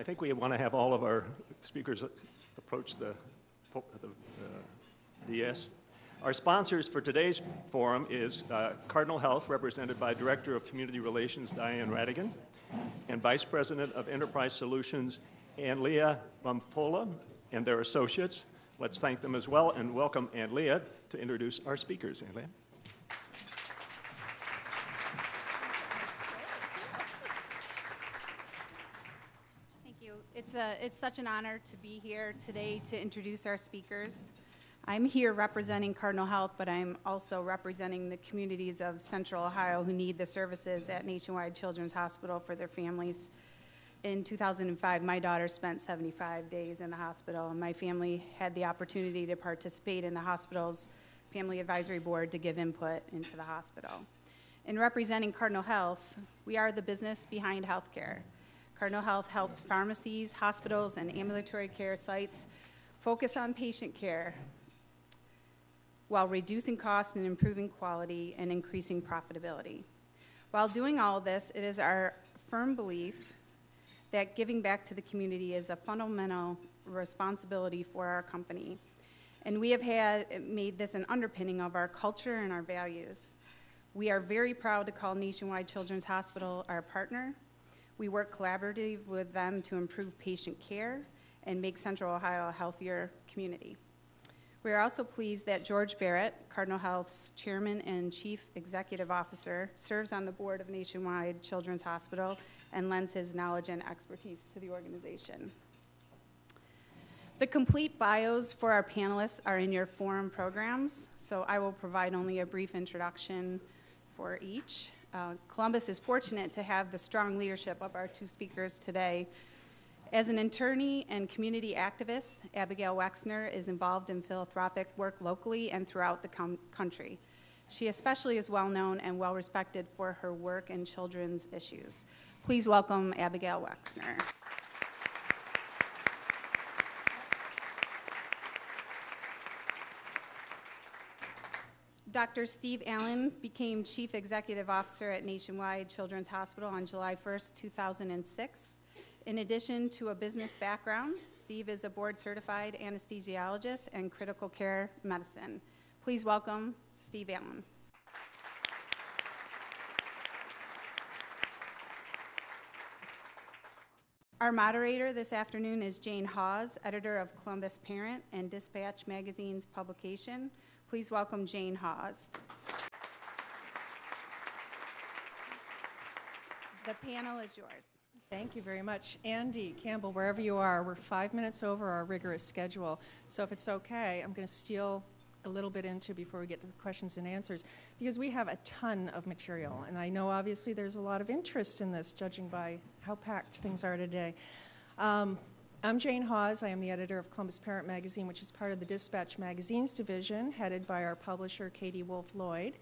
think we want to have all of our speakers approach the dais. Our sponsors for today's forum is Cardinal Health, represented by Director of Community Relations Diane Radigan, and Vice President of Enterprise Solutions Ann Leah Bumpola and their associates. Let's thank them as well and welcome Ann Leah to introduce our speakers. Ann Leah. It's such an honor to be here today to introduce our speakers. I'm here representing Cardinal Health, but I'm also representing the communities of Central Ohio who need the services at Nationwide Children's Hospital for their families. In 2005, my daughter spent 75 days in the hospital, and my family had the opportunity to participate in the hospital's Family Advisory Board to give input into the hospital. In representing Cardinal Health, we are the business behind healthcare. Cardinal Health helps pharmacies, hospitals, and ambulatory care sites focus on patient care while reducing costs and improving quality and increasing profitability. While doing all this, it is our firm belief that giving back to the community is a fundamental responsibility for our company. And we have made this an underpinning of our culture and our values. We are very proud to call Nationwide Children's Hospital our partner. We work collaboratively with them to improve patient care and make Central Ohio a healthier community. We are also pleased that George Barrett, Cardinal Health's Chairman and Chief Executive Officer, serves on the board of Nationwide Children's Hospital and lends his knowledge and expertise to the organization. The complete bios for our panelists are in your forum programs, so I will provide only a brief introduction for each. Columbus is fortunate to have the strong leadership of our two speakers today. As an attorney and community activist, Abigail Wexner is involved in philanthropic work locally and throughout the country. She especially is well known and well respected for her work in children's issues. Please welcome Abigail Wexner. Dr. Steve Allen became Chief Executive Officer at Nationwide Children's Hospital on July 1st, 2006. In addition to a business background, Steve is a board-certified anesthesiologist and critical care medicine. Please welcome Steve Allen. Our moderator this afternoon is Jane Hawes, editor of Columbus Parent and Dispatch Magazine's publication. Please welcome Jane Hawes. The panel is yours. Thank you very much. Andy Campbell, wherever you are, we're 5 minutes over our rigorous schedule. So if it's okay, I'm going to steal a little bit into before we get to the questions and answers, because we have a ton of material. And I know obviously there's a lot of interest in this, judging by how packed things are today. I'm Jane Hawes. I am the editor of Columbus Parent Magazine, which is part of the Dispatch Magazine's division, headed by our publisher, Katie Wolf-Lloyd.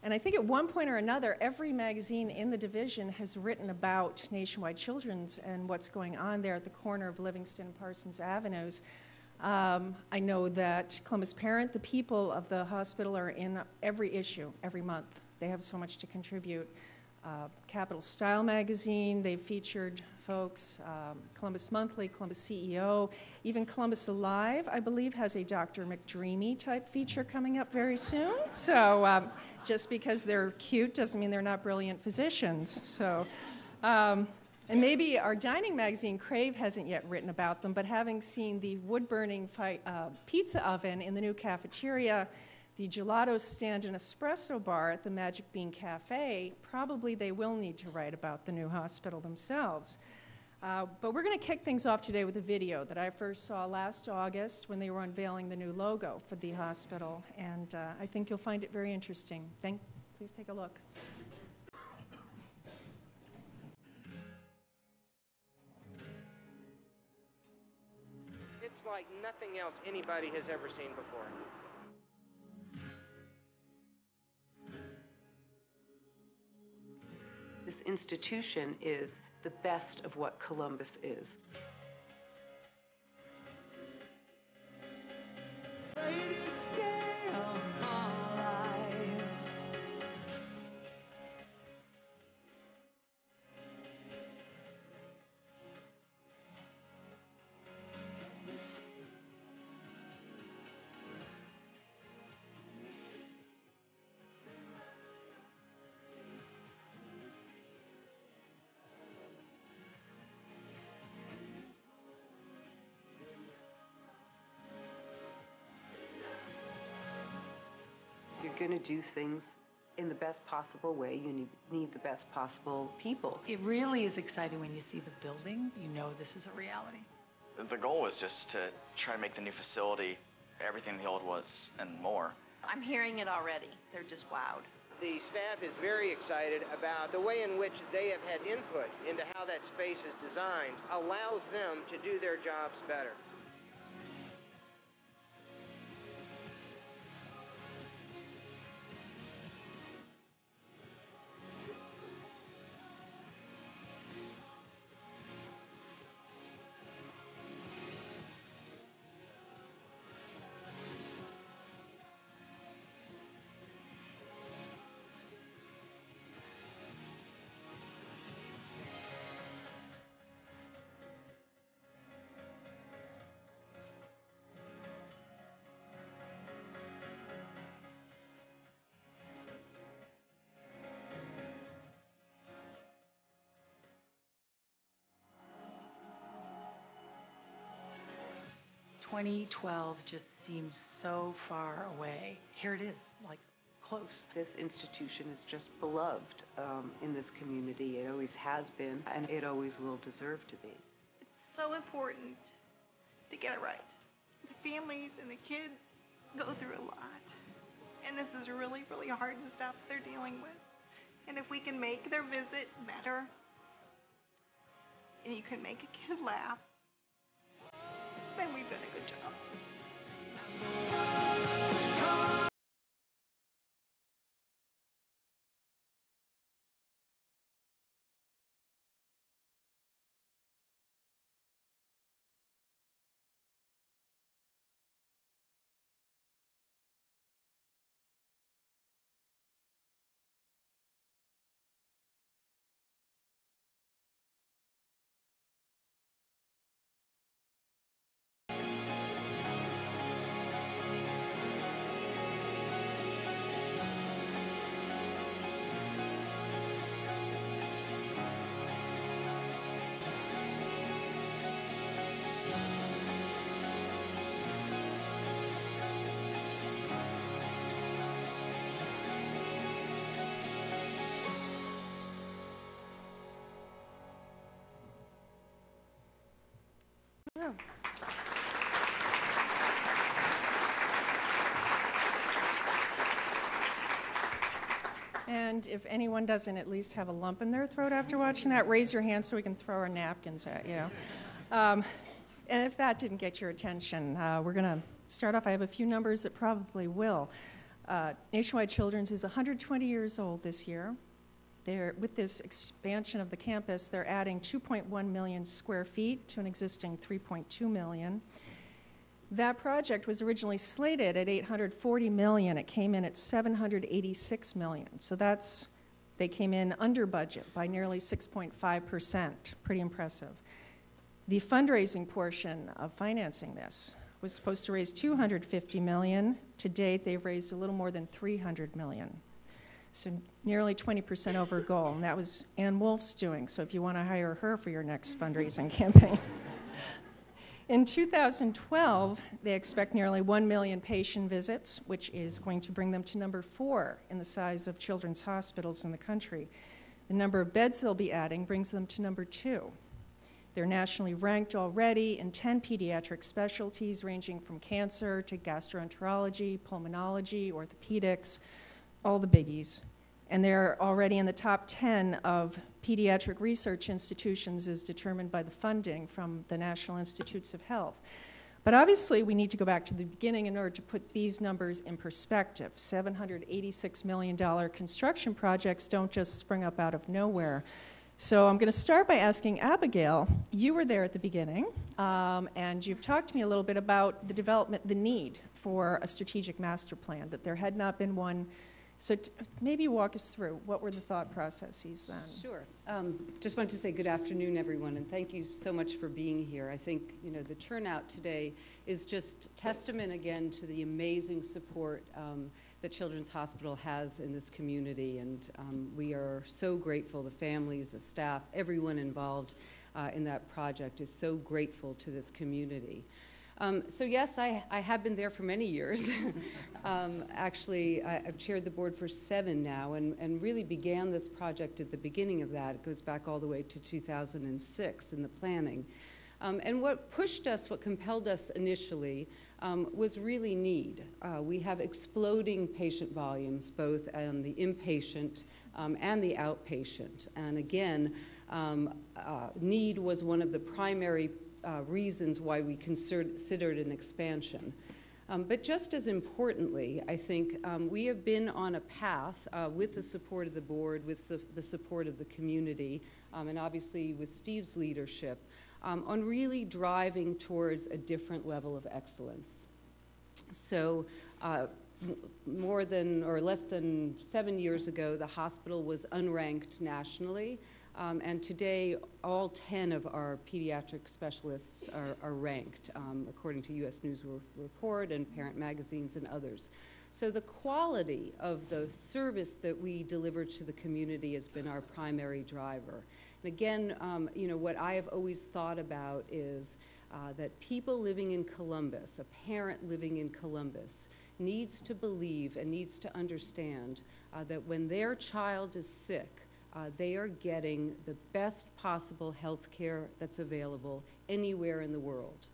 And I think at one point or another, every magazine in the division has written about Nationwide Children's and what's going on there at the corner of Livingston and Parsons Avenues. I know that Columbus Parent, the people of the hospital, are in every issue, every month. They have so much to contribute. Capital Style magazine, they've featured folks, Columbus Monthly, Columbus CEO, even Columbus Alive, I believe, has a Dr. McDreamy type feature coming up very soon. So just because they're cute doesn't mean they're not brilliant physicians. So, and maybe our dining magazine, Crave, hasn't yet written about them, but having seen the wood-burning pizza oven in the new cafeteria, the gelato stand and espresso bar at the Magic Bean Cafe, probably they will need to write about the new hospital themselves. But we're going to kick things off today with a video that I first saw last August when they were unveiling the new logo for the hospital, and I think you'll find it very interesting. Please take a look. It's like nothing else anybody has ever seen before. This institution is the best of what Columbus is. going to do things in the best possible way, you need the best possible people. It really is exciting when you see the building. You know this is a reality. The goal was just to try to make the new facility everything the old was and more. I'm hearing it already. They're just wowed. The staff is very excited about the way in which they have had input into how that space is designed allows them to do their jobs better. "2012 just seems so far away. Here it is, like close." This institution is just beloved in this community. It always has been, and it always will deserve to be. It's so important to get it right. The families and the kids go through a lot. And this is really, really hard stuff they're dealing with. And if we can make their visit better, and you can make a kid laugh, then we've done a good job. And if anyone doesn't at least have a lump in their throat after watching that, raise your hand so we can throw our napkins at you. And if that didn't get your attention, we're going to start off. I have a few numbers that probably will. Nationwide Children's is 120 years old this year. With this expansion of the campus, they're adding 2.1 million square feet to an existing 3.2 million. That project was originally slated at $840 million. It came in at $786 million. So they came in under budget by nearly 6.5%. Pretty impressive. The fundraising portion of financing this was supposed to raise $250 million. To date, they've raised a little more than $300 million. So nearly 20% over goal. And that was Ann Wolf's doing. So if you want to hire her for your next fundraising campaign. In 2012, they expect nearly 1 million patient visits, which is going to bring them to number 4 in the size of children's hospitals in the country. The number of beds they'll be adding brings them to number 2. They're nationally ranked already in 10 pediatric specialties, ranging from cancer to gastroenterology, pulmonology, orthopedics, all the biggies. And they're already in the top 10 of pediatric research institutions as determined by the funding from the National Institutes of Health. But obviously, we need to go back to the beginning in order to put these numbers in perspective. $786 million construction projects don't just spring up out of nowhere. So I'm going to start by asking Abigail. You were there at the beginning, and you've talked to me a little bit about the development, the need for a strategic master plan, that there had not been one. So maybe walk us through, what were the thought processes then? Sure. Just wanted to say good afternoon, everyone, and thank you so much for being here. I think, the turnout today is just testament again to the amazing support that Children's Hospital has in this community, and we are so grateful. The families, the staff, everyone involved in that project is so grateful to this community. So yes, I have been there for many years. Actually, I've chaired the board for 7 now, and really began this project at the beginning of that. It goes back all the way to 2006 in the planning. And what pushed us, what compelled us initially, was really need. We have exploding patient volumes, both on the inpatient and the outpatient. And again, need was one of the primary reasons why we considered an expansion. But just as importantly, I think we have been on a path with the support of the board, with the support of the community, and obviously with Steve's leadership, on really driving towards a different level of excellence. So more than or less than 7 years ago, the hospital was unranked nationally. And today, all 10 of our pediatric specialists are ranked, according to U.S. News Report and Parent Magazines and others. So the quality of the service that we deliver to the community has been our primary driver. And again, you know, what I have always thought about is that people living in Columbus, a parent living in Columbus, needs to believe and needs to understand that when their child is sick, they are getting the best possible health care that's available anywhere in the world.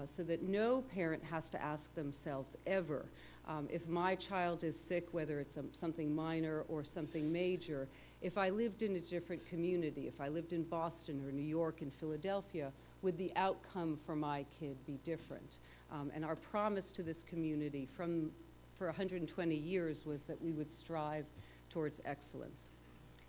So that no parent has to ask themselves ever, if my child is sick, whether it's something minor or something major, if I lived in a different community, if I lived in Boston or New York and Philadelphia, would the outcome for my kid be different? And our promise to this community for 120 years was that we would strive towards excellence.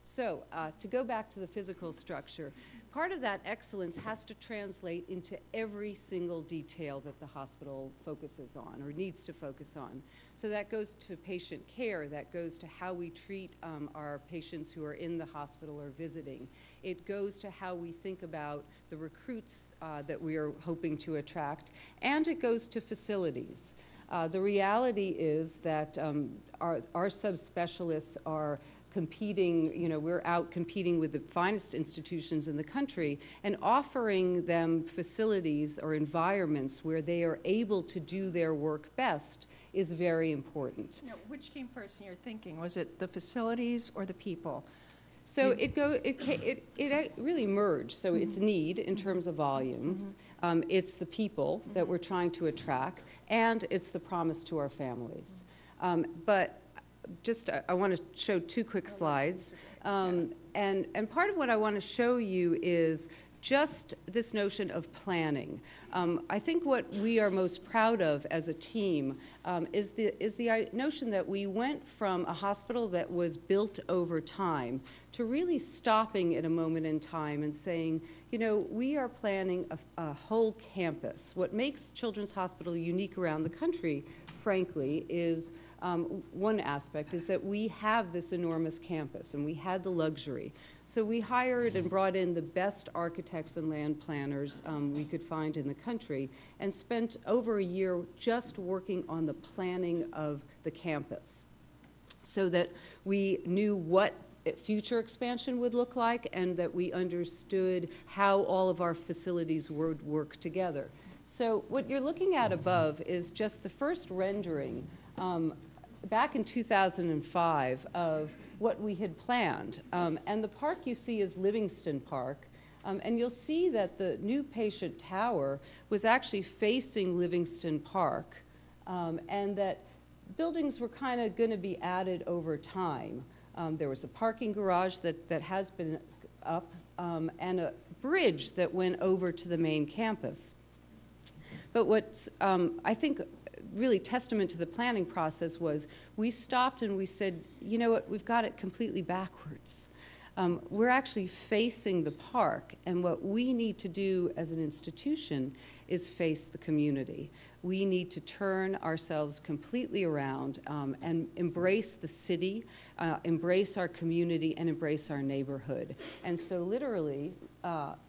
So to go back to the physical structure, part of that excellence has to translate into every single detail that the hospital focuses on or needs to focus on. So that goes to patient care, that goes to how we treat our patients who are in the hospital or visiting. It goes to how we think about the recruits that we are hoping to attract, and it goes to facilities. The reality is that our subspecialists are competing, you know, we're out competing with the finest institutions in the country and offering them facilities or environments where they are able to do their work best is very important. Now, which came first in your thinking? Was it the facilities or the people? So it really merged. So it's need in terms of volumes. It's the people that we're trying to attract, and it's the promise to our families. But just, I want to show 2 quick slides. And part of what I want to show you is just this notion of planning. I think what we are most proud of as a team is the notion that we went from a hospital that was built over time to really stopping at a moment in time and saying, you know, we are planning a whole campus. What makes Children's Hospital unique around the country, frankly, is one aspect is that we have this enormous campus and we had the luxury. So we hired and brought in the best architects and land planners we could find in the country and spent over a year just working on the planning of the campus so that we knew what future expansion would look like and that we understood how all of our facilities would work together. So what you're looking at above is just the first rendering back in 2005 of what we had planned. And the park you see is Livingston Park. And you'll see that the new patient tower was actually facing Livingston Park, and that buildings were kind of going to be added over time. There was a parking garage that has been up, and a bridge that went over to the main campus. But what's, I think, really testament to the planning process was we stopped and we said, you know what, we've got it completely backwards. We're actually facing the park, and what we need to do as an institution is face the community. We need to turn ourselves completely around and embrace the city, embrace our community, and embrace our neighborhood. And so literally,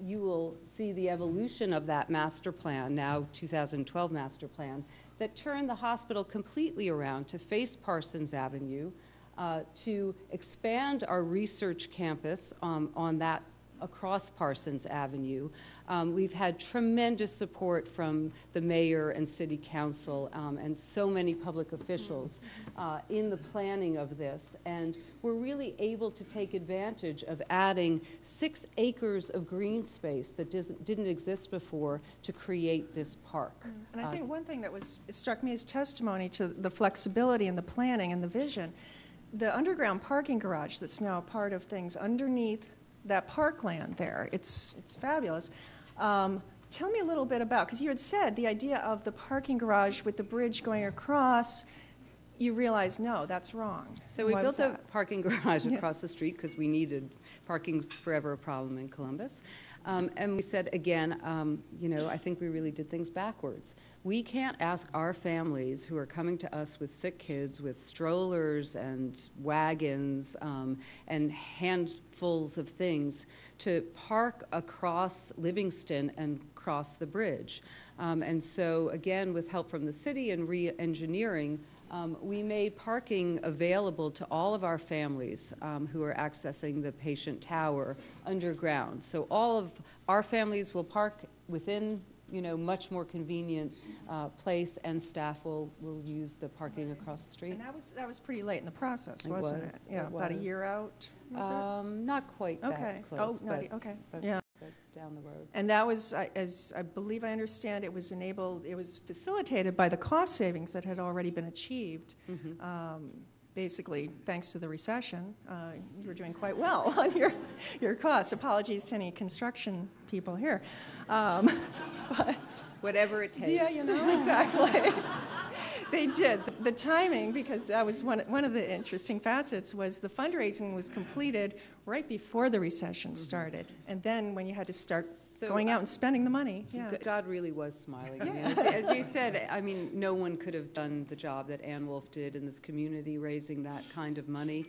you will see the evolution of that master plan, now 2012 master plan, that turned the hospital completely around to face Parsons Avenue, to expand our research campus on that across Parsons Avenue. We've had tremendous support from the mayor and city council and so many public officials in the planning of this. And we're really able to take advantage of adding 6 acres of green space that didn't exist before to create this park. And I think one thing that struck me as testimony to the flexibility and the planning and the vision, the underground parking garage that's now part of things underneath that parkland there, it's fabulous. Tell me a little bit about, because you had said the idea of the parking garage with the bridge going across, you realized, no, that's wrong. So we built a parking garage across the street because we needed parking's forever a problem in Columbus. And we said, again, you know, I think we really did things backwards. We can't ask our families who are coming to us with sick kids, with strollers and wagons and handfuls of things, to park across Livingston and cross the bridge. And so, again, with help from the city and re-engineering, we made parking available to all of our families who are accessing the patient tower underground. So all of our families will park within, you know, much more convenient place, and staff will use the parking across the street. And that was pretty late in the process, wasn't it? Yeah, about a year out, was it? Not quite that close, but yeah. Down the road. And that was, as I believe I understand, it was facilitated by the cost savings that had already been achieved. Basically, thanks to the recession, you were doing quite well on your costs. Apologies to any construction people here. But whatever it takes. Yeah, you know, exactly. They did. The timing, because that was one of the interesting facets, was the fundraising was completed right before the recession started. And then when you had to start going out and spending the money. Yeah. God really was smiling. I mean, as you said, I mean, no one could have done the job that Ann Wolf did in this community, raising that kind of money.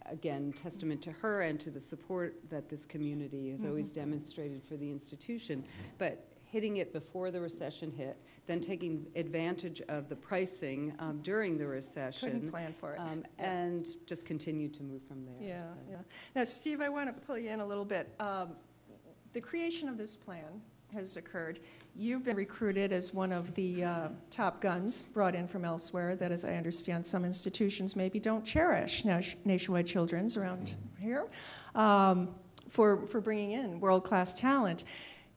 Again, testament to her and to the support that this community has always demonstrated for the institution. But hitting it before the recession hit, then taking advantage of the pricing during the recession. Couldn't plan for it. And just continued to move from there. Yeah, yeah. Now, Steve, I want to pull you in a little bit. The creation of this plan has occurred. You've been recruited as one of the top guns brought in from elsewhere that, as I understand, some institutions maybe don't cherish, Nationwide Children's around here, for bringing in world-class talent.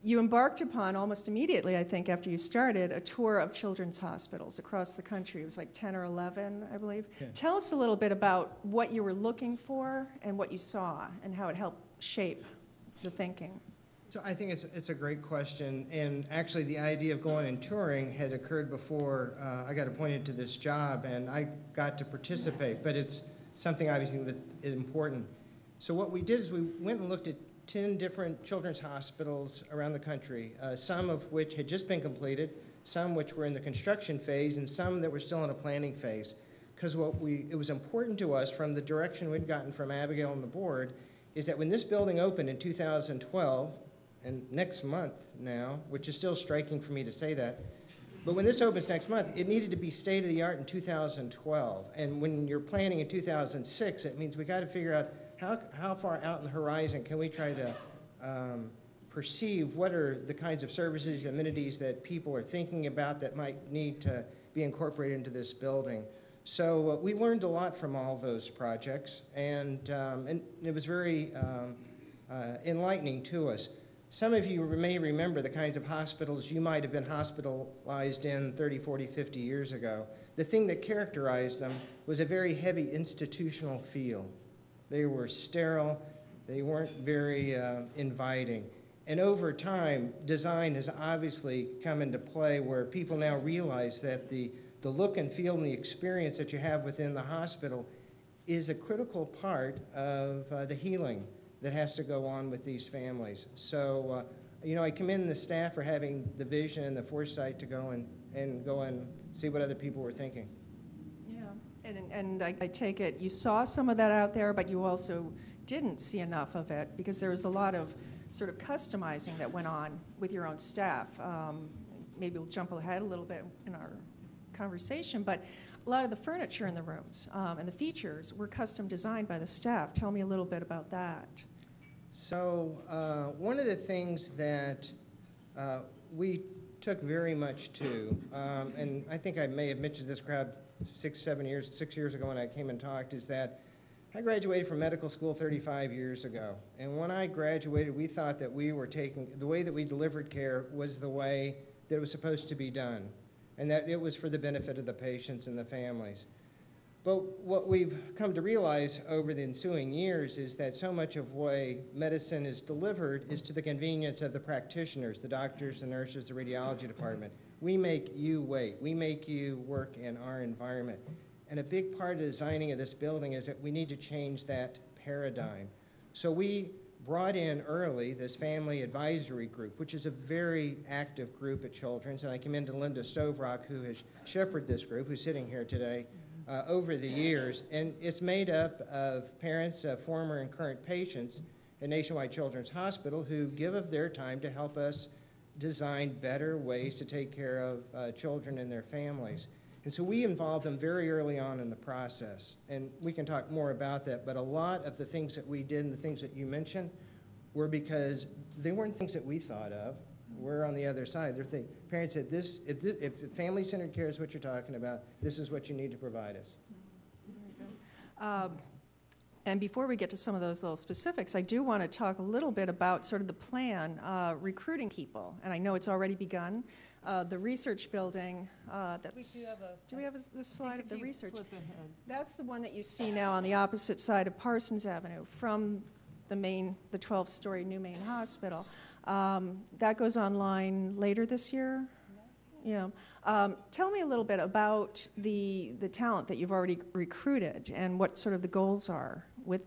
You embarked upon, almost immediately, I think, after you started, a tour of children's hospitals across the country. It was like 10 or 11, I believe. Yeah. Tell us a little bit about what you were looking for and what you saw and how it helped shape the thinking. So I think it's a great question, and actually the idea of going and touring had occurred before I got appointed to this job, and I got to participate, but it's something obviously that is important. So what we did is we went and looked at 10 different children's hospitals around the country, some of which had just been completed, some which were in the construction phase, and some that were still in a planning phase. Because it was important to us from the direction we'd gotten from Abigail and the board is that when this building opened in 2012, and next month now, which is still striking for me to say that, but when this opens next month, it needed to be state-of-the-art in 2012. And when you're planning in 2006, it means we got to figure out how far out in the horizon can we try to perceive what are the kinds of services, amenities that people are thinking about that might need to be incorporated into this building. So we learned a lot from all those projects, and it was very enlightening to us. Some of you may remember the kinds of hospitals you might have been hospitalized in 30, 40, 50 years ago. The thing that characterized them was a very heavy institutional feel. They were sterile, they weren't very inviting. And over time, design has obviously come into play where people now realize that the look and feel and the experience that you have within the hospital is a critical part of the healing that has to go on with these families. So, you know, I commend the staff for having the vision and the foresight to go and see what other people were thinking. Yeah, and I take it you saw some of that out there, but you also didn't see enough of it because there was a lot of sort of customizing that went on with your own staff. Maybe we'll jump ahead a little bit in our conversation, but a lot of the furniture in the rooms and the features were custom designed by the staff. Tell me a little bit about that. So one of the things that we took very much to, and I think I may have mentioned this crowd 6 years ago when I came and talked, is that I graduated from medical school 35 years ago. And when I graduated, we thought that we were taking, the way that we delivered care was the way that it was supposed to be done, and that it was for the benefit of the patients and the families. But what we've come to realize over the ensuing years is that so much of the way medicine is delivered is to the convenience of the practitioners, the doctors, the nurses, the radiology department. We make you wait. We make you work in our environment. And a big part of the designing of this building is that we need to change that paradigm. So we brought in early this family advisory group, which is a very active group at Children's. And I commend to Linda Stovrock, who has shepherded this group, who's sitting here today, over the years. And it's made up of parents of former and current patients at Nationwide Children's Hospital who give of their time to help us design better ways to take care of children and their families. And so we involved them very early on in the process. And we can talk more about that, but a lot of the things that we did and the things that you mentioned were because they weren't things that we thought of. We're on the other side. They're thinking, parents said, if family-centered care is what you're talking about, this is what you need to provide us. And before we get to some of those little specifics, I do want to talk a little bit about sort of the plan, recruiting people. And I know it's already begun. The research building, do we have this slide of the research? Flip ahead. That's the one that you see now on the opposite side of Parsons Avenue from the 12-story new main hospital. That goes online later this year? Yeah. Tell me a little bit about the talent that you've already recruited and what sort of the goals are with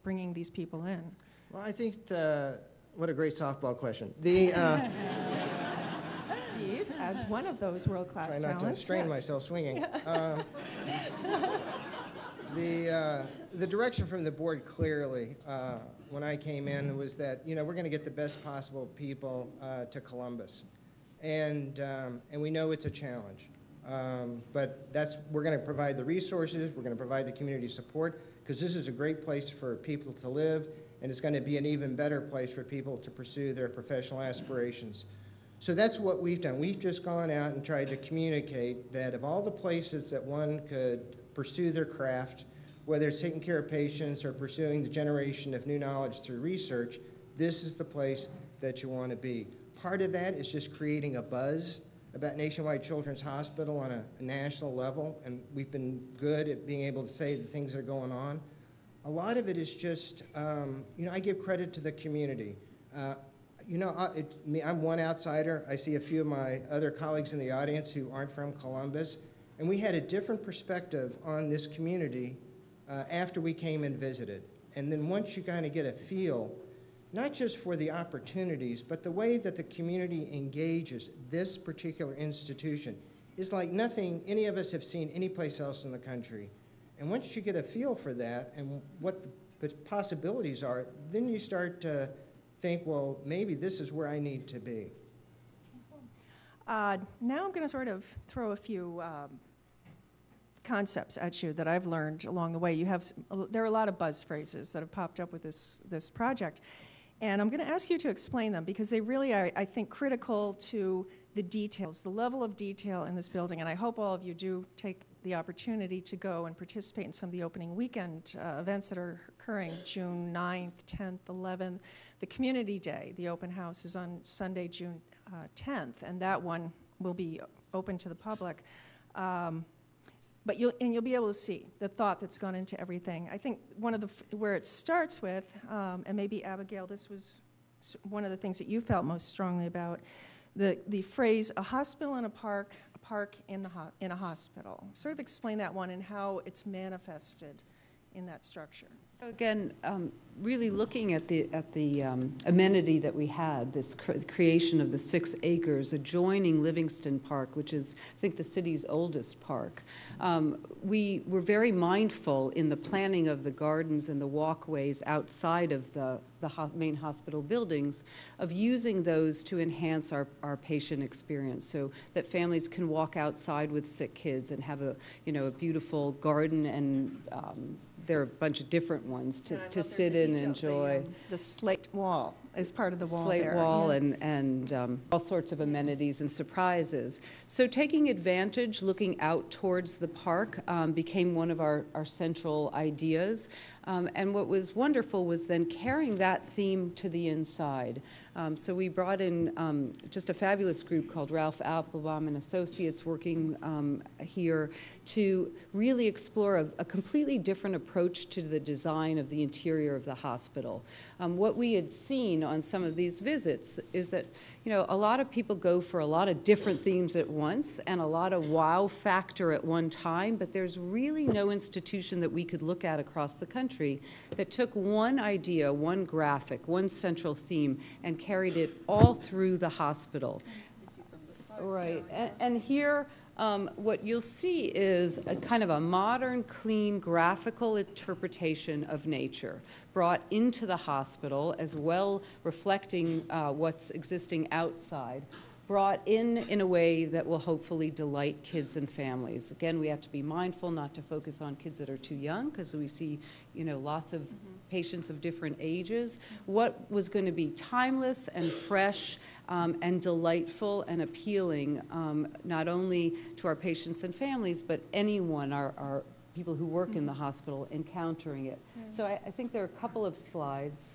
bringing these people in. Well, I think what a great softball question. Steve, as one of those world-class talents. Try not to strain myself swinging. The direction from the board clearly when I came in was that, we're going to get the best possible people to Columbus. And we know it's a challenge. But we're going to provide the resources, we're going to provide the community support, because this is a great place for people to live, and it's going to be an even better place for people to pursue their professional aspirations. So that's what we've done. We've just gone out and tried to communicate that of all the places that one could pursue their craft, whether it's taking care of patients or pursuing the generation of new knowledge through research, this is the place that you want to be. Part of that is just creating a buzz about Nationwide Children's Hospital on a national level, and we've been good at being able to say the things that are going on. A lot of it is just, I give credit to the community. I'm one outsider. I see a few of my other colleagues in the audience who aren't from Columbus, and we had a different perspective on this community after we came and visited. And then once you kind of get a feel, not just for the opportunities, but the way that the community engages this particular institution is like nothing any of us have seen anyplace else in the country. And once you get a feel for that and what the possibilities are, then you start to think, well, maybe this is where I need to be. Now I'm going to sort of throw a few concepts at you that I've learned along the way. There are a lot of buzz phrases that have popped up with this project. And I'm going to ask you to explain them because they really are, I think, critical to the details, the level of detail in this building. And I hope all of you do take the opportunity to go and participate in some of the opening weekend events that are occurring June 9th, 10th, 11th. The Community Day, the open house, is on Sunday, June 10th, and that one will be open to the public. But you'll be able to see the thought that's gone into everything. I think where it starts with, and maybe Abigail, this was one of the things that you felt most strongly about, the phrase "a hospital in a park in a hospital." Sort of explain that one and how it's manifested in that structure. So again, really looking at the amenity that we had, this creation of the 6 acres adjoining Livingston Park, which is, I think, the city's oldest park. We were very mindful in the planning of the gardens and the walkways outside of the main hospital buildings of using those to enhance our patient experience, so that families can walk outside with sick kids and have a beautiful garden and there are a bunch of different ones And I love to there's sit a and detail, enjoy. the slate wall is part of the wall Slate there. wall Yeah. and all sorts of amenities and surprises. So taking advantage, looking out towards the park became one of our central ideas. And what was wonderful was then carrying that theme to the inside. So we brought in just a fabulous group called Ralph Applebaum and Associates working here to really explore a completely different approach to the design of the interior of the hospital. What we had seen on some of these visits is that, you know, a lot of people go for a lot of different themes at once and a lot of wow factor at one time, but there's really no institution that we could look at across the country that took one idea, one graphic, one central theme, and carried it all through the hospital. Right, and here, what you'll see is a kind of a modern, clean, graphical interpretation of nature brought into the hospital, as well reflecting what's existing outside, brought in a way that will hopefully delight kids and families. Again, we have to be mindful not to focus on kids that are too young, because we see, you know, lots of patients of different ages. What was going to be timeless and fresh and delightful and appealing, not only to our patients and families, but anyone, our people who work in the hospital encountering it. So I think there are a couple of slides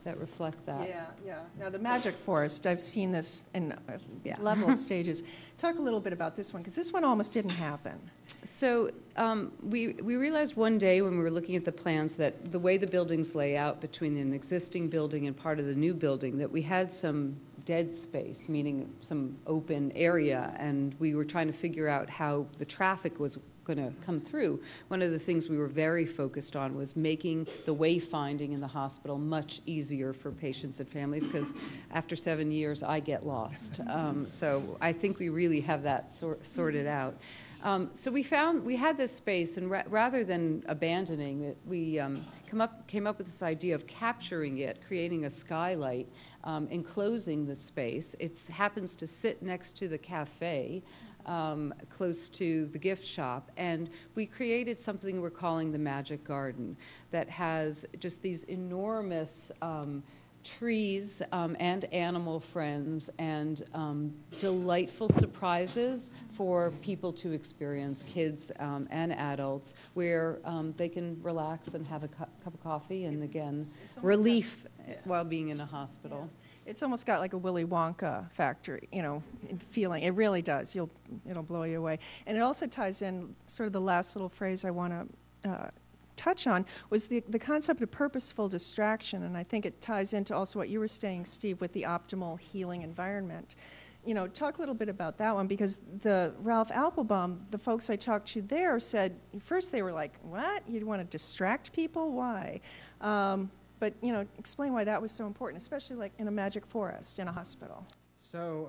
that reflect that. Yeah, yeah. Now, the Magic Forest, I've seen this in a level of stages. Talk a little bit about this one, because this one almost didn't happen. So we realized one day when we were looking at the plans that the way the buildings lay out between an existing building and part of the new building, that we had some dead space, meaning some open area, and we were trying to figure out how the traffic was going to come through. One of the things we were very focused on was making the wayfinding in the hospital much easier for patients and families, because after 7 years, I get lost. So I think we really have that sorted out. So we had this space, and rather than abandoning it, we came up with this idea of capturing it, creating a skylight, enclosing the space. It happens to sit next to the cafe, close to the gift shop, and we created something we're calling the Magic Garden that has just these enormous trees and animal friends and delightful surprises for people to experience, kids and adults, where they can relax and have a cup of coffee and, again, relief while being in a hospital. Yeah. It's almost got like a Willy Wonka factory, you know, feeling. It really does. It'll blow you away. And it also ties in sort of the last little phrase I want to touch on was the concept of purposeful distraction, and I think it ties into also what you were saying, Steve, with the optimal healing environment. You know, talk a little bit about that one, because the Ralph Applebaum, the folks I talked to there said, first they were like, what? You'd want to distract people? Why? But, you know, explain why that was so important, especially like in a magic forest in a hospital. So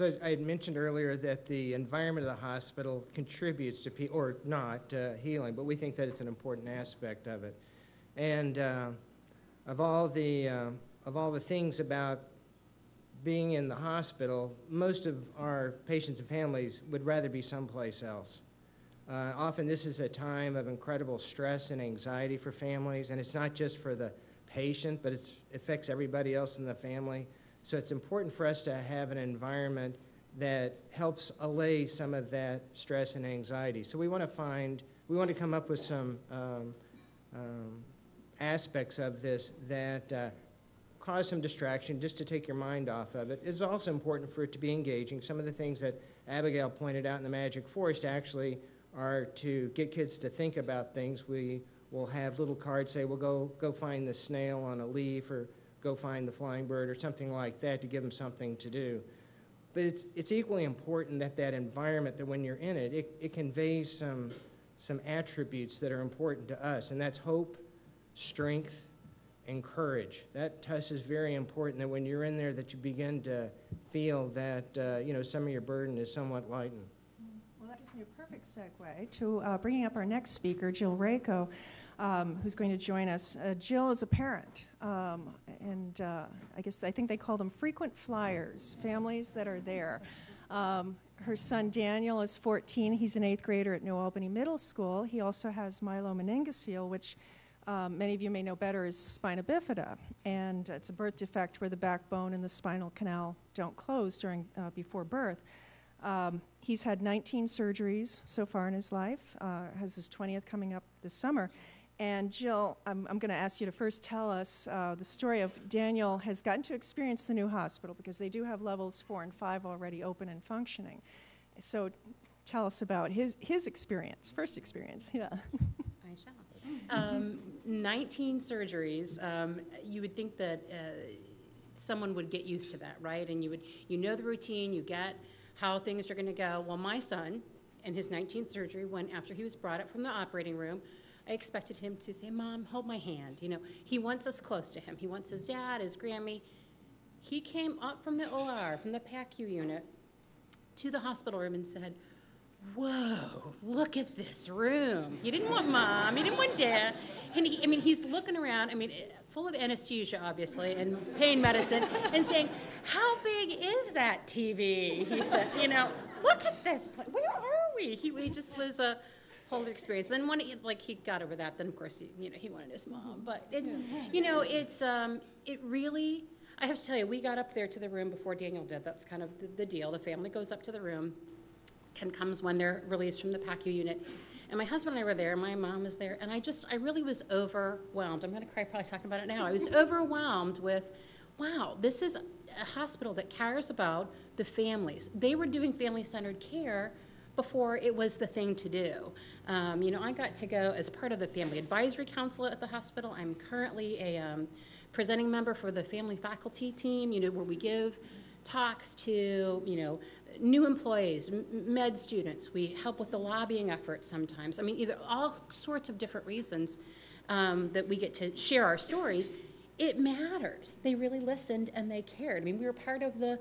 I had mentioned earlier that the environment of the hospital contributes to, or not, healing, but we think that it's an important aspect of it. And of all the things about being in the hospital, most of our patients and families would rather be someplace else. Often this is a time of incredible stress and anxiety for families, and it's not just for the patient, but it affects everybody else in the family. So it's important for us to have an environment that helps allay some of that stress and anxiety. So we want to come up with some aspects of this that cause some distraction, just to take your mind off of it. It's also important for it to be engaging. Some of the things that Abigail pointed out in the Magic Forest actually are to get kids to think about things. We will have little cards say, well, go find the snail on a leaf, or go find the flying bird, or something like that, to give them something to do. But it's equally important that environment, that when you're in it, it conveys some attributes that are important to us, and that's hope, strength, and courage. That to us is very important, that when you're in there, that you begin to feel that you know, some of your burden is somewhat lightened. Well, that gives me a perfect segue to bringing up our next speaker, Jill Rako, who's going to join us. Jill is a parent, and I think they call them frequent flyers, families that are there. Her son Daniel is 14. He's an 8th grader at New Albany Middle School. He also has myelomeningocele, which many of you may know better as spina bifida. And it's a birth defect where the backbone and the spinal canal don't close before birth. He's had 19 surgeries so far in his life, has his 20th coming up this summer. And Jill, I'm going to ask you to first tell us the story of Daniel has gotten to experience the new hospital because they do have levels 4 and 5 already open and functioning. So tell us about his experience, first experience. Yeah. I shall. 19 surgeries. You would think that someone would get used to that, right? And you know the routine, you get how things are going to go. Well, my son, in his 19th surgery, after he was brought up from the operating room, I expected him to say, "Mom, hold my hand." You know, he wants us close to him. He wants his dad, his Grammy. He came up from the OR, from the PACU unit, to the hospital room and said, "Whoa, look at this room." He didn't want Mom, he didn't want Dad. And he's looking around, full of anesthesia, obviously, and pain medicine, and saying, "How big is that TV?" He said, "Look at this place. Where are we?" He just was a whole experience. Then when he got over that, then of course he wanted his mom. But it's it really, I have to tell you, we got up there to the room before Daniel did. That's kind of the deal. The family goes up to the room and comes when they're released from the PACU unit. And my husband and I were there, my mom was there, and I really was overwhelmed. I'm going to cry probably talking about it now. I was overwhelmed with, wow, this is a hospital that cares about the families. They were doing family-centered care before it was the thing to do. I got to go as part of the Family Advisory Council at the hospital. I'm currently a presenting member for the family faculty team, where we give talks to, new employees, med students. We help with the lobbying effort sometimes. Either all sorts of different reasons that we get to share our stories. It matters. They really listened and they cared. We were part of the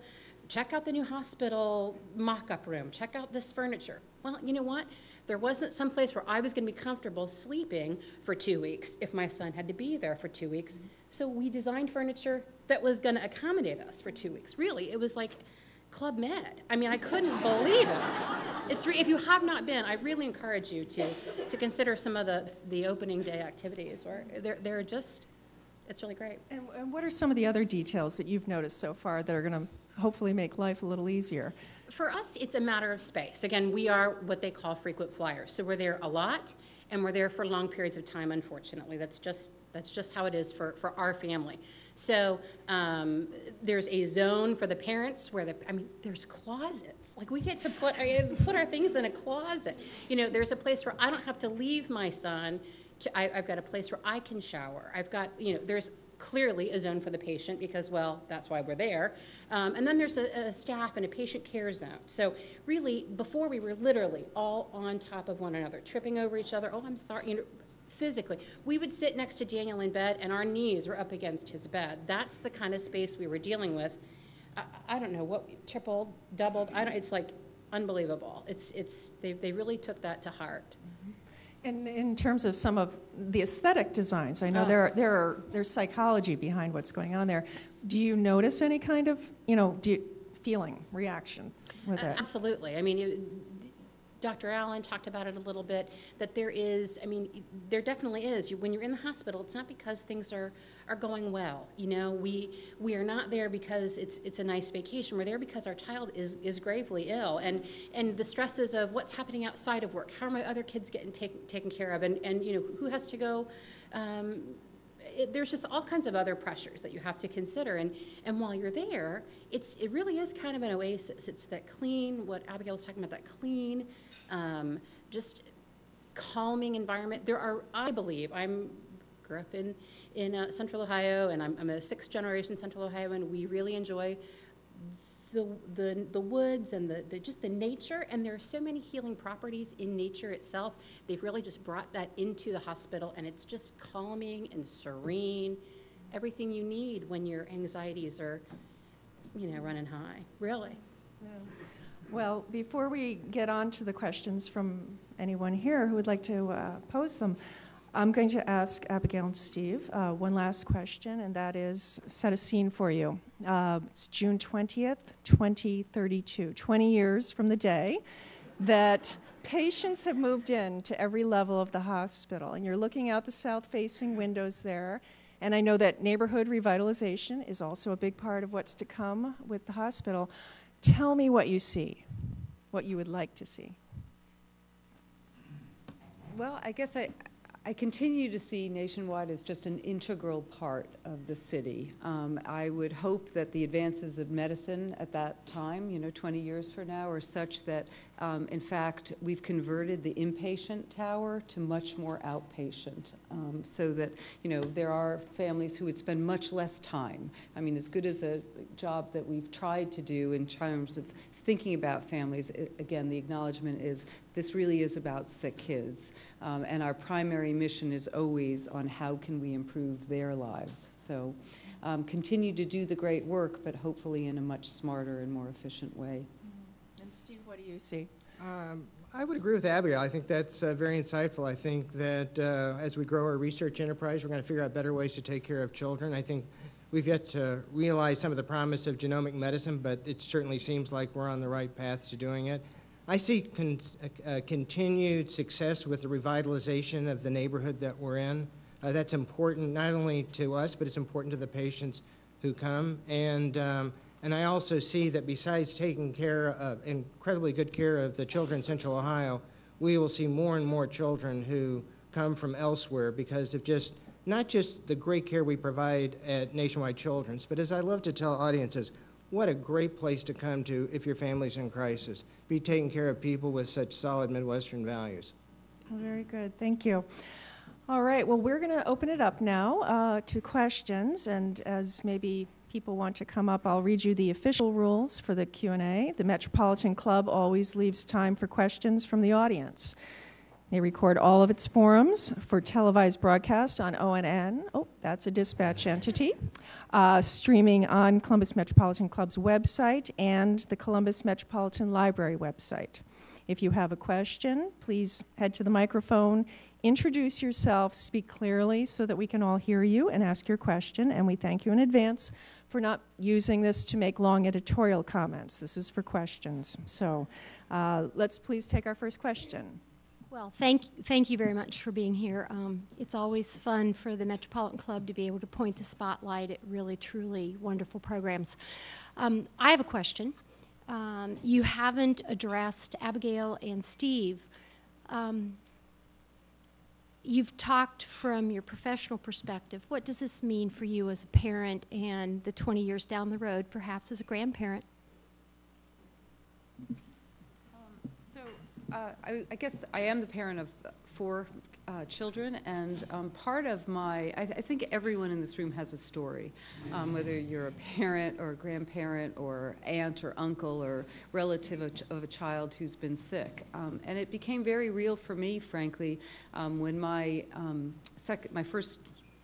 check out the new hospital mock-up room, check out this furniture. Well, you know what? There wasn't some place where I was going to be comfortable sleeping for 2 weeks if my son had to be there for 2 weeks. So we designed furniture that was going to accommodate us for 2 weeks. Really, it was like Club Med. I couldn't believe it. If you have not been, I really encourage you to consider some of the opening day activities. Where they're just, it's really great. And what are some of the other details that you've noticed so far that are going to hopefully make life a little easier? For us, it's a matter of space. Again, we are what they call frequent flyers. So we're there a lot, and we're there for long periods of time, unfortunately. That's just how it is for our family. So there's a zone for the parents where there's closets. We get to put our things in a closet. There's a place where I don't have to leave my son. I've got a place where I can shower. I've got, there's clearly a zone for the patient because, well, that's why we're there. And then there's a staff and a patient care zone. So really, before we were literally all on top of one another, tripping over each other. Oh, I'm sorry, physically. We would sit next to Daniel in bed and our knees were up against his bed. That's the kind of space we were dealing with. I don't know what, tripled, doubled, it's unbelievable. They really took that to heart. And in terms of some of the aesthetic designs, I know there's psychology behind what's going on there. Do you notice any kind of, feeling, reaction with it? Absolutely. Dr. Allen talked about it a little bit, that there definitely is. When you're in the hospital, it's not because things are going well. We are not there because it's a nice vacation. We're there because our child is gravely ill, and the stresses of what's happening outside of work. How are my other kids getting taken care of, and who has to go. There's just all kinds of other pressures that you have to consider, and while you're there, it really is kind of an oasis. It's that clean, what Abigail was talking about, that clean, just calming environment. I believe, grew up in Central Ohio, and I'm a 6th generation Central Ohioan. We really enjoy the woods and just the nature, and there are so many healing properties in nature itself. They've really just brought that into the hospital, and it's just calming and serene, everything you need when your anxieties are, running high, really. Yeah. Well, before we get on to the questions from anyone here who would like to pose them, I'm going to ask Abigail and Steve one last question, and that is, set a scene for you. It's June 20th, 2032, 20 years from the day that patients have moved in to every level of the hospital, and you're looking out the south-facing windows there, and I know that neighborhood revitalization is also a big part of what's to come with the hospital. Tell me what you see, what you would like to see. Well, I guess I continue to see Nationwide as just an integral part of the city. I would hope that the advances of medicine at that time, 20 years from now, are such that, in fact, we've converted the inpatient tower to much more outpatient, so that, there are families who would spend much less time. I mean, as good as a job that we've tried to do in terms of thinking about families, again, the acknowledgement is this really is about sick kids. And our primary mission is always on how can we improve their lives. So continue to do the great work, but hopefully in a much smarter and more efficient way. And Steve, what do you see? I would agree with Abigail. I think that's very insightful. I think that as we grow our research enterprise, we're going to figure out better ways to take care of children. I think we've yet to realize some of the promise of genomic medicine, but it certainly seems like we're on the right path to doing it. I see continued success with the revitalization of the neighborhood that we're in. That's important not only to us, but it's important to the patients who come. And I also see that besides taking care of, incredibly good care of the children in Central Ohio, we will see more and more children who come from elsewhere because of not just the great care we provide at Nationwide Children's, but as I love to tell audiences, what a great place to come to if your family's in crisis. Be taking care of people with such solid Midwestern values. Oh, very good. Thank you. All right. Well, we're going to open it up now to questions. And as maybe people want to come up, I'll read you the official rules for the Q&A. The Metropolitan Club always leaves time for questions from the audience. They record all of its forums for televised broadcast on ONN. Oh, that's a dispatch entity. Streaming on Columbus Metropolitan Club's website and the Columbus Metropolitan Library website. If you have a question, please head to the microphone, introduce yourself, speak clearly so that we can all hear you and ask your question. And we thank you in advance for not using this to make long editorial comments. This is for questions. So let's please take our first question. Well, thank you very much for being here. It's always fun for the Metropolitan Club to be able to point the spotlight at really, truly wonderful programs. I have a question. You haven't addressed Abigail and Steve. You've talked from your professional perspective. What does this mean for you as a parent and the 20 years down the road, perhaps as a grandparent? I guess I am the parent of 4 children, and part of I think everyone in this room has a story, whether you're a parent or a grandparent or aunt or uncle or relative of a child who's been sick. And it became very real for me, frankly, when my first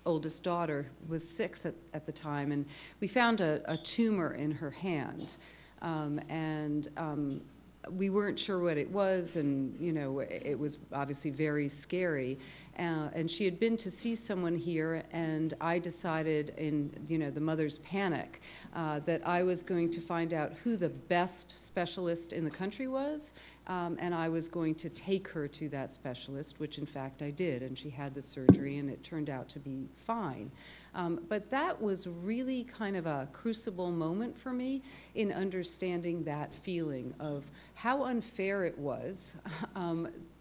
oldest daughter was 6 at the time, and we found a tumor in her hand. We weren't sure what it was, and it was obviously very scary. And she had been to see someone here, and I decided in the mother's panic that I was going to find out who the best specialist in the country was, and I was going to take her to that specialist, which in fact I did, and she had the surgery, and it turned out to be fine. But that was really kind of a crucible moment for me in understanding that feeling of how unfair it was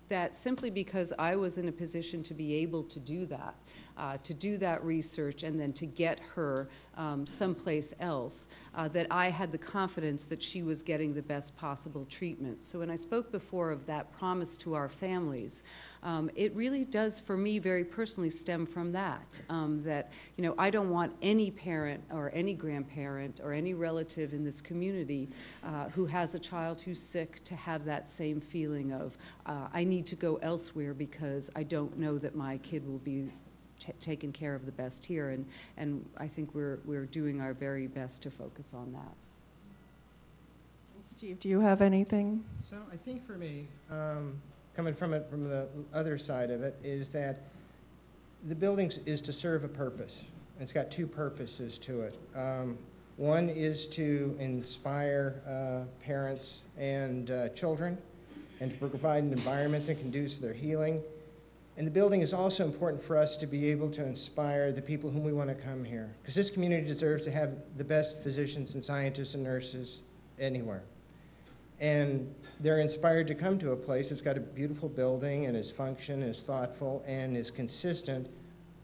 that simply because I was in a position to be able to do that research and then to get her someplace else, that I had the confidence that she was getting the best possible treatment. So when I spoke before of that promise to our families, it really does, for me, very personally stem from that, that I don't want any parent or any grandparent or any relative in this community who has a child who's sick to have that same feeling of, I need to go elsewhere because I don't know that my kid will be taken care of the best here, and I think we're doing our very best to focus on that. Steve, do you have anything? So I think for me, coming from the other side of it, is that the building is to serve a purpose. It's got two purposes to it. One is to inspire parents and children and to provide an environment that conduce to their healing. And the building is also important for us to be able to inspire the people whom we want to come here. Because this community deserves to have the best physicians and scientists and nurses anywhere. And they're inspired to come to a place that's got a beautiful building and is function, is thoughtful, and is consistent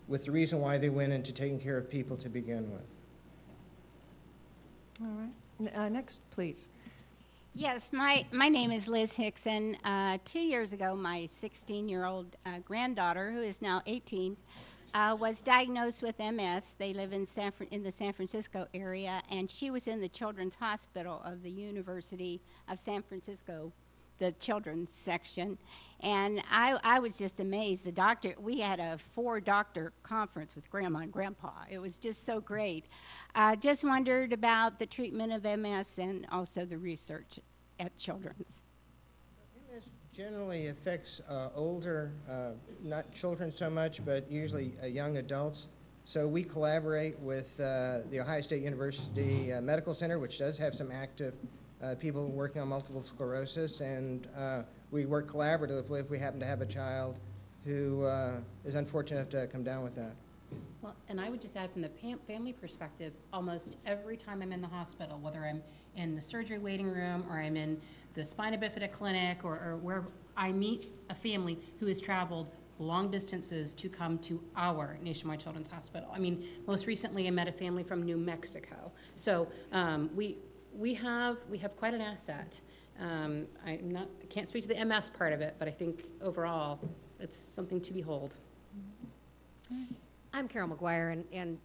with the reason why they went into taking care of people to begin with. All right. Next, please. Yes, my name is Liz Hickson. 2 years ago, my 16-year-old granddaughter, who is now 18, was diagnosed with MS. They live in the San Francisco area, and she was in the Children's Hospital of the University of San Francisco, the children's section. And I was just amazed. We had a 4-doctor conference with Grandma and Grandpa. It was just so great. Just wondered about the treatment of MS and also the research at Children's. MS generally affects older, not children so much, but usually young adults. So we collaborate with the Ohio State University Medical Center, which does have some active people working on multiple sclerosis, and we work collaboratively if we happen to have a child who is unfortunate to come down with that. Well, and I would just add from the family perspective, almost every time I'm in the hospital, whether I'm in the surgery waiting room or I'm in the spina bifida clinic or where I meet a family who has traveled long distances to come to our Nationwide Children's Hospital. I mean, most recently I met a family from New Mexico. So we have quite an asset. I can't speak to the MS part of it, but I think overall it's something to behold. I'm Carol McGuire, and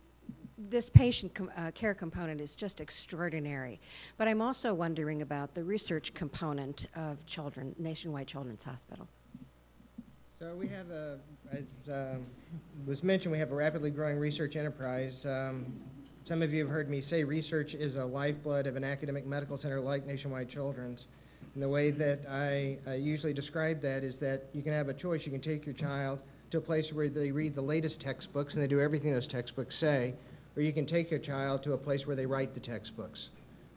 this patient care component is just extraordinary. But I'm also wondering about the research component of Nationwide Children's Hospital. So we have as was mentioned, we have a rapidly growing research enterprise. Some of you have heard me say research is a lifeblood of an academic medical center like Nationwide Children's. And the way that I usually describe that is that you can have a choice. You can take your child to a place where they read the latest textbooks and they do everything those textbooks say, or you can take your child to a place where they write the textbooks.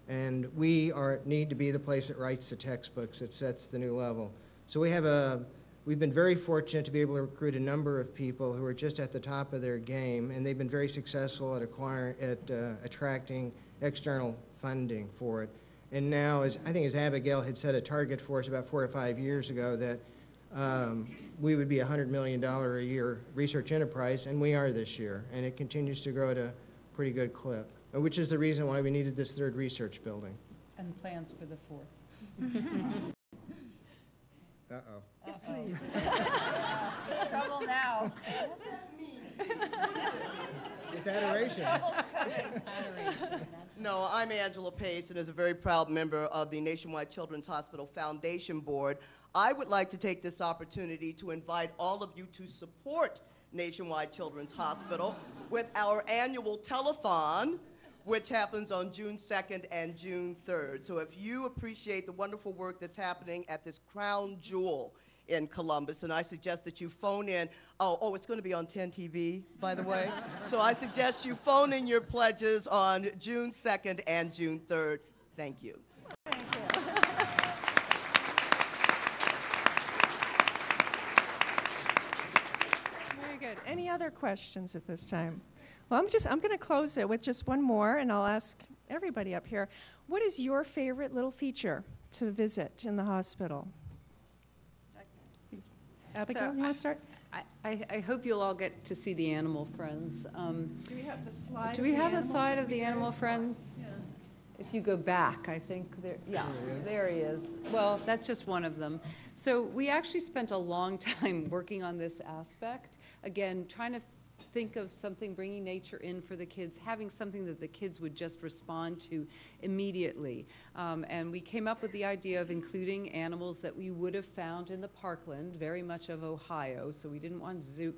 And we need to be the place that writes the textbooks, that sets the new level. So we've been very fortunate to be able to recruit a number of people who are just at the top of their game, and they've been very successful at attracting external funding for it. And now, I think as Abigail had set a target for us about 4 or 5 years ago, that we would be a $100 million a year research enterprise, and we are this year, and it continues to grow at a pretty good clip, which is the reason why we needed this 3rd research building. And plans for the 4th. Uh-oh. Yes, please. Trouble now. It's adoration. No, I'm Angela Pace, and as a very proud member of the Nationwide Children's Hospital Foundation Board, I would like to take this opportunity to invite all of you to support Nationwide Children's Hospital with our annual telethon, which happens on June 2nd and June 3rd. So if you appreciate the wonderful work that's happening at this crown jewel in Columbus, and I suggest that you phone in. Oh, it's going to be on 10 TV, by the way. So I suggest you phone in your pledges on June 2nd and June 3rd. Thank you. Thank you. Very good. Any other questions at this time? Well, I'm going to close it with just one more, and I'll ask everybody up here. What is your favorite little feature to visit in the hospital? Abigail, you want to start? I hope you'll all get to see the animal friends. Do we have the slide? Do we have a slide of the animal friends? Yeah. If you go back, I think there he is. Well, that's just one of them. So we actually spent a long time working on this aspect. Again, trying to think of something, bringing nature in for the kids, having something that the kids would just respond to immediately. And we came up with the idea of including animals that we would have found in the parkland, very much of Ohio. So we didn't want zoo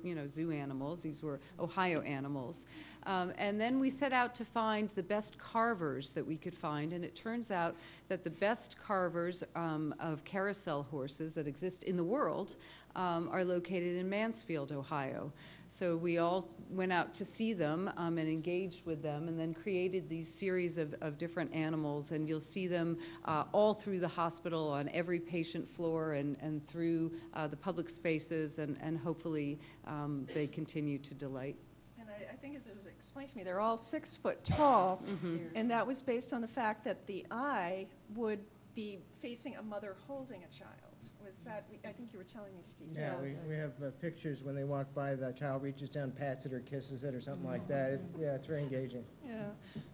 animals. These were Ohio animals. And then we set out to find the best carvers that we could find, and it turns out that the best carvers of carousel horses that exist in the world are located in Mansfield, Ohio. So we all went out to see them and engaged with them, and then created these series of different animals, and you'll see them all through the hospital on every patient floor and through the public spaces, and hopefully they continue to delight. And I think as it was explained to me, they're all 6 foot tall, and that was based on the fact that the eye would be facing a mother holding a child. Was that, I think you were telling me, Steve. Yeah, we have pictures when they walk by, the child reaches down, pats it or kisses it or something like that. It's very engaging. Yeah.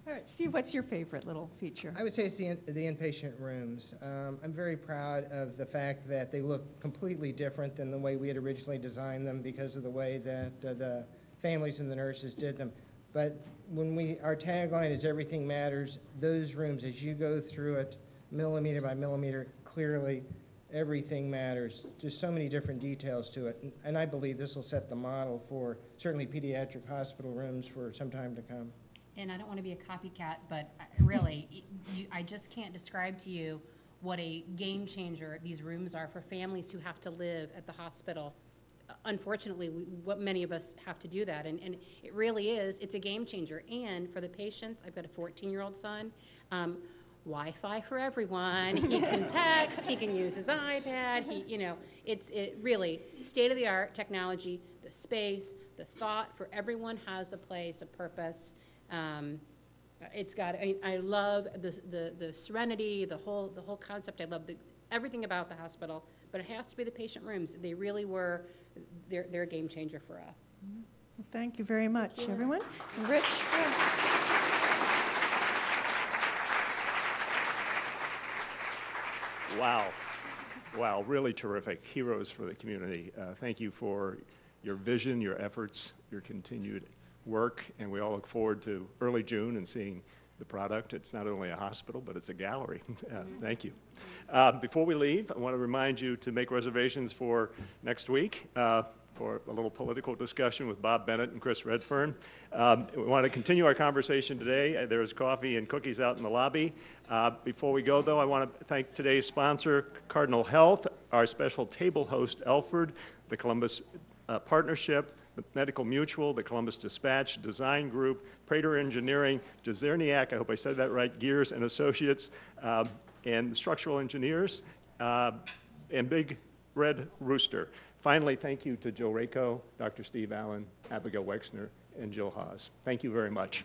All right, Steve, what's your favorite little feature? I would say it's the inpatient rooms. I'm very proud of the fact that they look completely different than the way we had originally designed them because of the way that the families and the nurses did them. But when our tagline is everything matters, those rooms, as you go through it, millimeter by millimeter, clearly, everything matters. Just so many different details to it. And I believe this will set the model for certainly pediatric hospital rooms for some time to come. And I don't want to be a copycat, but really, I just can't describe to you what a game changer these rooms are for families who have to live at the hospital. Unfortunately, what many of us have to do that, and it really is, it's a game changer. And for the patients, I've got a 14-year-old son, Wi-Fi for everyone. He can text, he can use his iPad, it's really state-of-the-art technology, the space, the thought for everyone has a place, a purpose. It's got, I love the serenity, the whole concept. I love everything about the hospital, but it has to be the patient rooms. They really were, they're a game changer for us. Well, thank you very much, everyone. And Rich. Wow, really terrific. Heroes for the community. Thank you for your vision, your efforts, your continued work, and we all look forward to early June and seeing the product. It's not only a hospital, but it's a gallery. Thank you. Before we leave, I want to remind you to make reservations for next week for a little political discussion with Bob Bennett and Chris Redfern. We want to continue our conversation today. There's coffee and cookies out in the lobby. Before we go, though, I want to thank today's sponsor, Cardinal Health, our special table host, Elford, the Columbus Partnership, the Medical Mutual, the Columbus Dispatch, Design Group, Prater Engineering, Jazerniak, I hope I said that right, Gears and Associates, and the Structural Engineers, and Big Red Rooster. Finally, thank you to Joe Rako, Dr. Steve Allen, Abigail Wexner, and Jill Haas. Thank you very much.